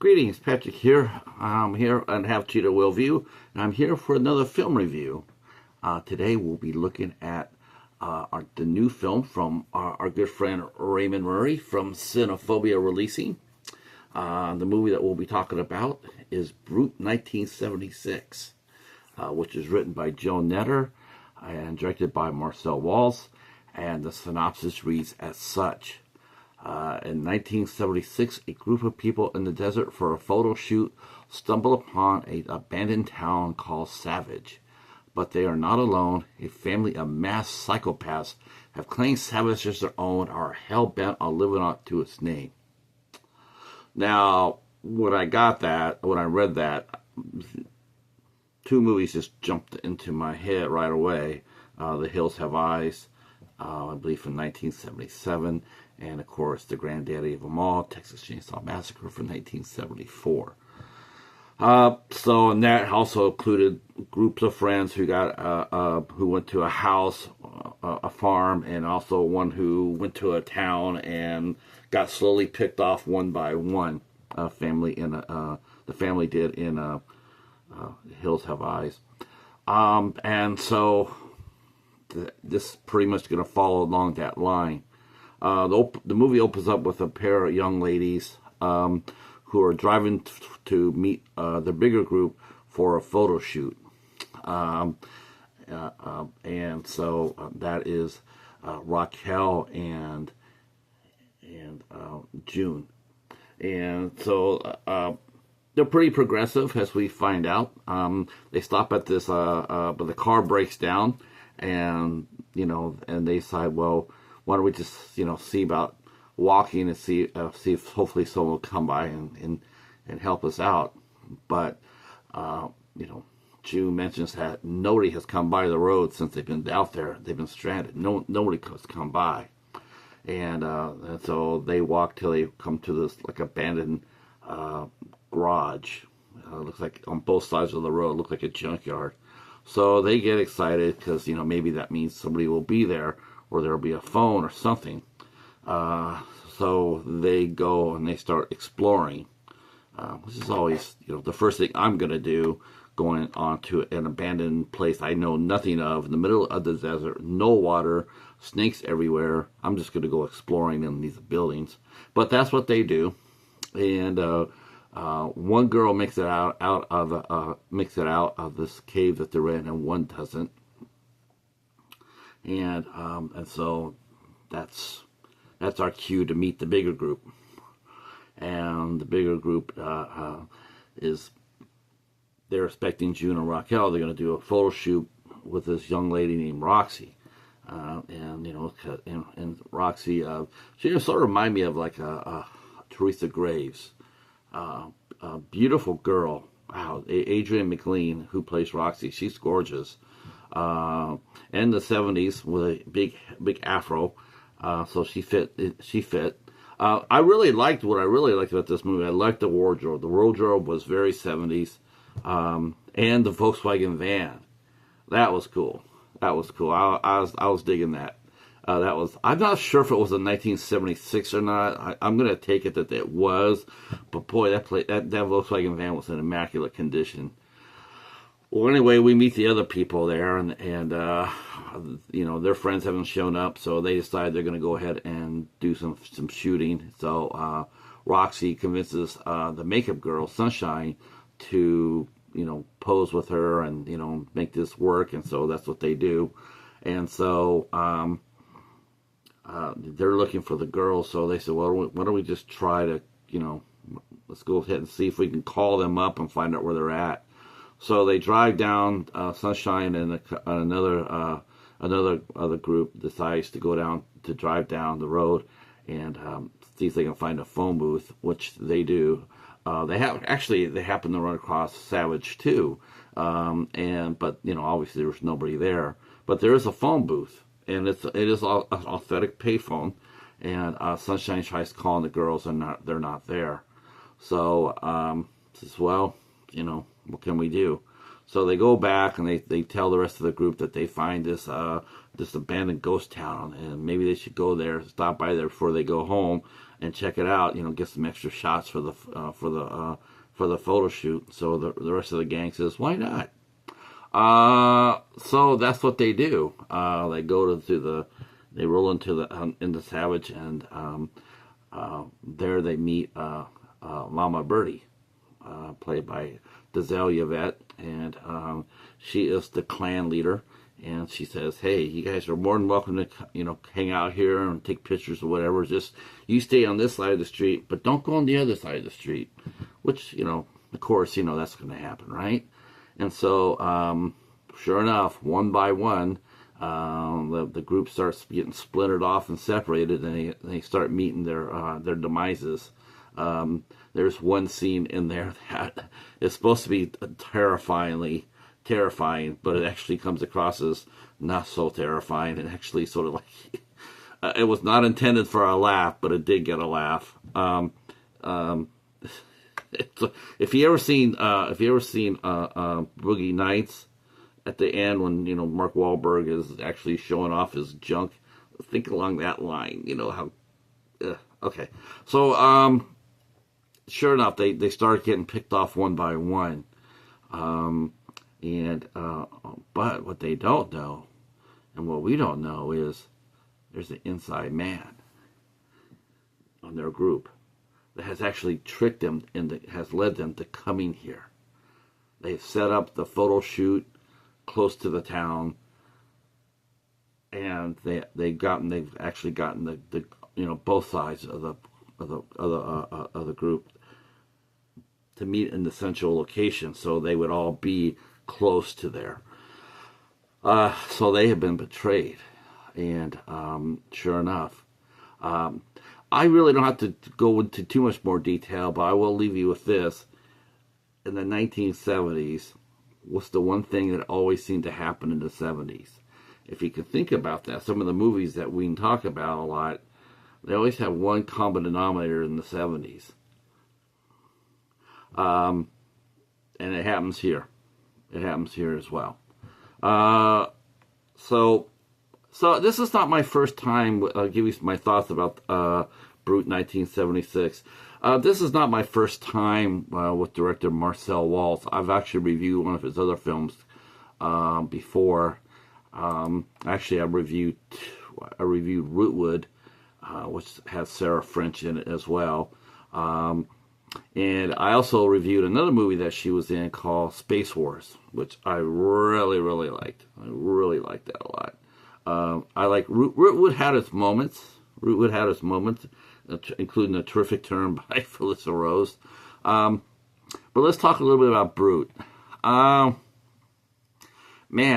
Greetings, Patrick here. I'm here and have Cheetah Will View, and I'm here for another film review. Today we'll be looking at the new film from our good friend Raymond Murray from Cinephobia Releasing. The movie that we'll be talking about is Brute 1976, which is written by Joe Netter and directed by Marcel Walz, and the synopsis reads as such. In 1976, a group of people in the desert for a photo shoot stumble upon an abandoned town called Savage. But they are not alone. A family of mass psychopaths have claimed Savage as their own and are hell-bent on living up to its name. Now, when I read that, two movies just jumped into my head right away. The Hills Have Eyes, I believe from 1977, and of course the granddaddy of them all, Texas Chainsaw Massacre from 1974. And that also included groups of friends who went to a house, a farm, and also one who went to a town and got slowly picked off one by one. The family did in Hills Have Eyes, and so this pretty much going to follow along that line. The movie opens up with a pair of young ladies who are driving to meet the bigger group for a photo shoot. And so that is Raquel and June. And so they're pretty progressive, as we find out. They stop at this, but the car breaks down, and and they decide, well, why don't we just see about walking and see if hopefully someone will come by and help us out. But June mentions that nobody has come by the road since they've been out there. They've been stranded. Nobody has come by, and so they walk till they come to this abandoned garage. Looks like on both sides of the road. Looks like a junkyard. So they get excited because maybe that means somebody will be there, or there'll be a phone or something. So they go and they start exploring, which is always the first thing I'm going to do, going on to an abandoned place I know nothing of, in the middle of the desert, no water, snakes everywhere. I'm just going to go exploring in these buildings. But that's what they do. And one girl makes it out of this cave that they're in, and one doesn't. And so that's our cue to meet the bigger group. And the bigger group they're expecting June and Raquel. They're going to do a photo shoot with this young lady named Roxy. And Roxy, she just sort of reminds me of like a Teresa Graves. A beautiful girl. Wow, Adriane McLean, who plays Roxy, she's gorgeous. In the 70s with a big afro, so she fit. I really liked about this movie. I liked the wardrobe. The wardrobe was very 70s, and the Volkswagen van. That was cool. I was digging that. I'm not sure if it was in 1976 or not. I'm going to take it that it was, but boy, that Volkswagen van was in immaculate condition. Well, anyway, we meet the other people there, and their friends haven't shown up, so they decide they're going to go ahead and do some shooting. So Roxy convinces the makeup girl, Sunshine, to pose with her and make this work, and so that's what they do. And so they're looking for the girl, so they said, well, why don't we just try to let's go ahead and see if we can call them up and find out where they're at. So they drive down. Sunshine and another other group decides to drive down the road and see if they can find a phone booth, which they do. They happen to run across Savage too, but obviously there's nobody there. But there is a phone booth, and it is an authentic payphone. And Sunshine tries calling the girls, and they're not there. So says, well, what can we do? So they go back and they tell the rest of the group that they find this abandoned ghost town, and maybe they should go there, stop by there before they go home, and check it out. Get some extra shots for the photo shoot. So the rest of the gang says, why not? So that's what they do. They go they roll into Savage, and there they meet Mama Birdie, played by Dazelle Yvette, and she is the clan leader. And she says, "Hey, you guys are more than welcome to hang out here and take pictures or whatever. Just you stay on this side of the street, but don't go on the other side of the street." Which of course, that's going to happen, right? And so, sure enough, one by one, the group starts getting splintered off and separated, and they start meeting their demises. There's one scene in there that is supposed to be terrifying, but it actually comes across as not so terrifying. It actually sort of like it was not intended for a laugh, but it did get a laugh. If you ever seen Boogie Nights, at the end when Mark Wahlberg is actually showing off his junk, think along that line. How okay. So sure enough, they start getting picked off one by one. But what they don't know, and what we don't know, is there's an inside man on their group that has actually tricked them and has led them to coming here. They've set up the photo shoot close to the town, and they've actually gotten the both sides of the group to meet in the central location, so they would all be close to there. So they have been betrayed, and sure enough, I really don't have to go into too much more detail, but I will leave you with this. In the 1970s, what's the one thing that always seemed to happen in the 70s? If you can think about that, some of the movies that we can talk about a lot, they always have one common denominator in the 70s. And it happens here. It happens here as well. So this is not my first time. I'll give you my thoughts about Brute 1976. This is not my first time with director Marcel Walz. I've actually reviewed one of his other films before. Actually, I reviewed Rootwood, which has Sarah French in it as well. And I also reviewed another movie that she was in called Space Wars, which I really, really liked. I really liked that a lot. I like Rootwood had its moments. Including a terrific turn by Felissa Rose. But let's talk a little bit about Brute. Man,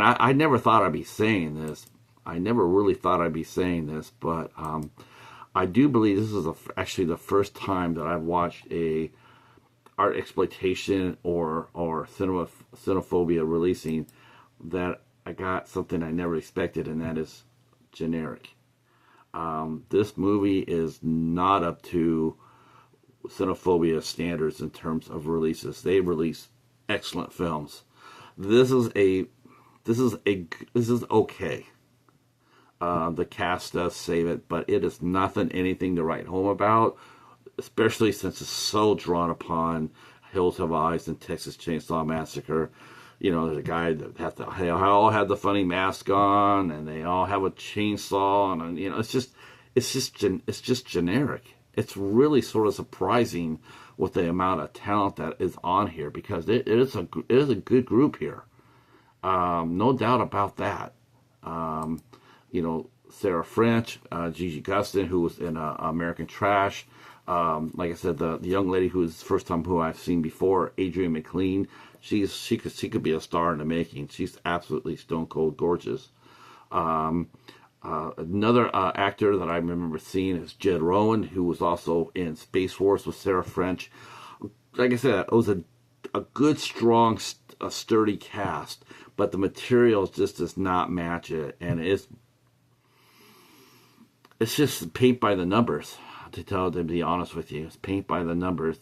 I never thought I'd be saying this. I never really thought I'd be saying this, but I do believe this is actually the first time that I've watched a art exploitation or cinephobia releasing that I got something I never expected, and that is generic. This movie is not up to cinephobia standards in terms of releases. They release excellent films. This is okay. The cast does save it, but it is anything to write home about, especially since it's so drawn upon Hills Have Eyes and Texas Chainsaw Massacre. There's a guy that they all have the funny mask on, and they all have a chainsaw, and it's just generic. It's really sort of surprising with the amount of talent that is on here, because it is a good group here. No doubt about that. Sarah French, Gigi Gustin, who was in American Trash. Like I said, the young lady who's the first time who I've seen before, Adriane McLean. She could be a star in the making. She's absolutely stone cold gorgeous. Another actor that I remember seeing is Jed Rowan, who was also in Space Wars with Sarah French. Like I said, it was a good, strong, sturdy cast, but the material just does not match it, and it's just paint by the numbers. To be honest with you, it's paint by the numbers.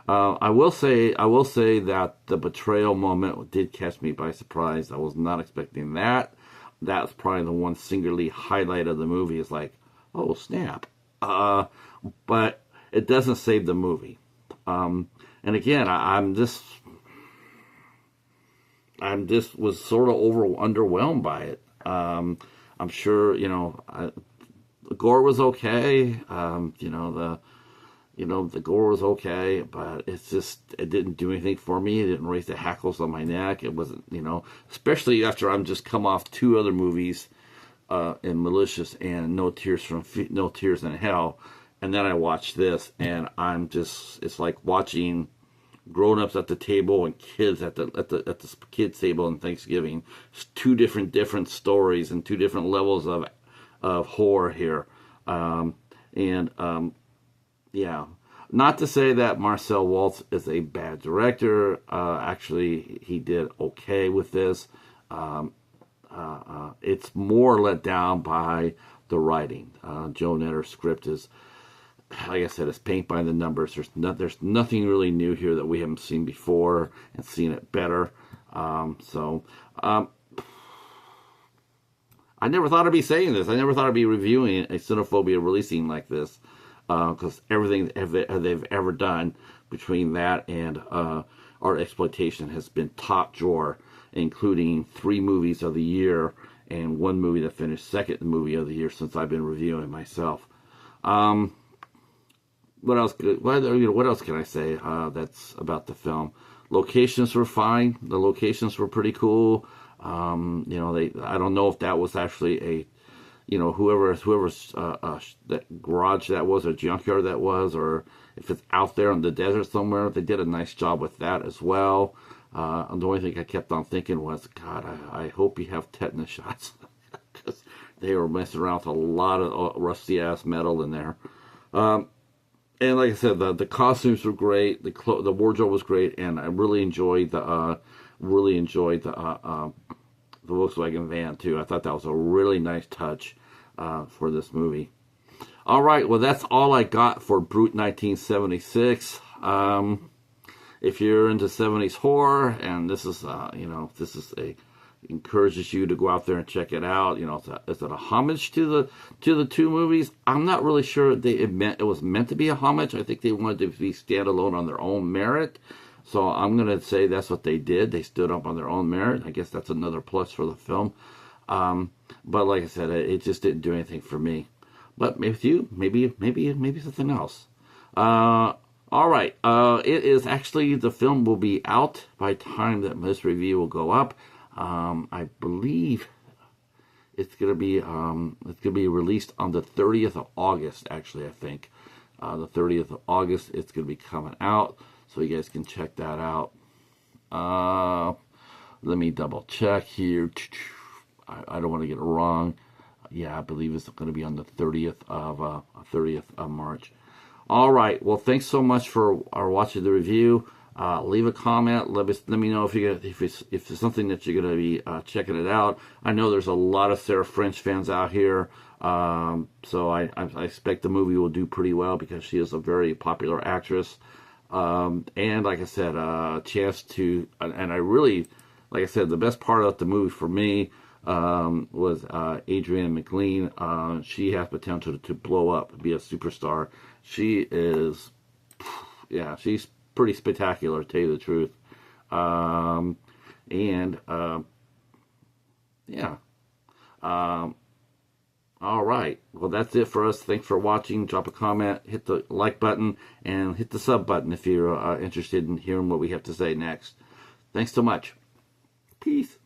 I will say that the betrayal moment did catch me by surprise. I was not expecting that. That's probably the one singularly highlight of the movie. Is like, oh snap, but it doesn't save the movie. And again, I'm just was sort of underwhelmed by it. I'm sure, the gore was okay. The gore was okay, but it didn't do anything for me. It didn't raise the hackles on my neck. It wasn't, especially after I'm just come off 2 other movies, in Malicious and No Tears in Hell. And then I watched this, and it's like watching grown-ups at the table and kids at the kids table on Thanksgiving. It's 2 different stories and 2 different levels of horror here. Yeah, not to say that Marcel Walz is a bad director. Actually, he did okay with this. It's more let down by the writing. Joe Netter's script is, like I said, it's paint by the numbers. There's nothing really new here that we haven't seen before and seen it better. I never thought I'd be saying this. I never thought I'd be reviewing a Cinephobia Releasing like this, because everything they've ever done between that and Artsploitation has been top drawer, including 3 movies of the year and 1 movie that finished second movie of the year since I've been reviewing myself. What else can I say that's about the film? Locations were fine. The locations were pretty cool. I don't know if that was actually whoever's that garage that was, or junkyard that was, or if it's out there in the desert somewhere. They did a nice job with that as well. And the only thing I kept on thinking was, God, I hope you have tetanus shots, because they were messing around with a lot of rusty ass metal in there. And like I said, the costumes were great, the wardrobe was great, and I really enjoyed the Volkswagen van too. I thought that was a really nice touch for this movie. All right, well, that's all I got for Brute 1976. If you're into 70s horror, and this is encourages you to go out there and check it out. Is it a homage to the 2 movies? I'm not really sure it was meant to be a homage. I think they wanted to be standalone on their own merit. So I'm going to say that's what they did. They stood up on their own merit. I guess that's another plus for the film. But like I said, it just didn't do anything for me. But with you, maybe something else. All right. It is actually, the film will be out by the time that this review will go up. I believe it's gonna be released on the 30th of August. Actually, I think the 30th of August it's gonna be coming out, so you guys can check that out. Let me double check here. I don't want to get it wrong. Yeah, I believe it's going to be on the 30th of March. All right. Well, thanks so much for watching the review. Leave a comment. Let me know if it's something that you're going to be checking it out. I know there's a lot of Sarah French fans out here, so I expect the movie will do pretty well because she is a very popular actress. And like I said, a chance to, and I really, like I said, the best part of the movie for me was Adriane McLean. She has potential to blow up, be a superstar. She is, yeah, she's pretty spectacular, to tell you the truth. Yeah. All right. Well, that's it for us. Thanks for watching. Drop a comment, hit the like button, and hit the sub button if you're interested in hearing what we have to say next. Thanks so much. Peace.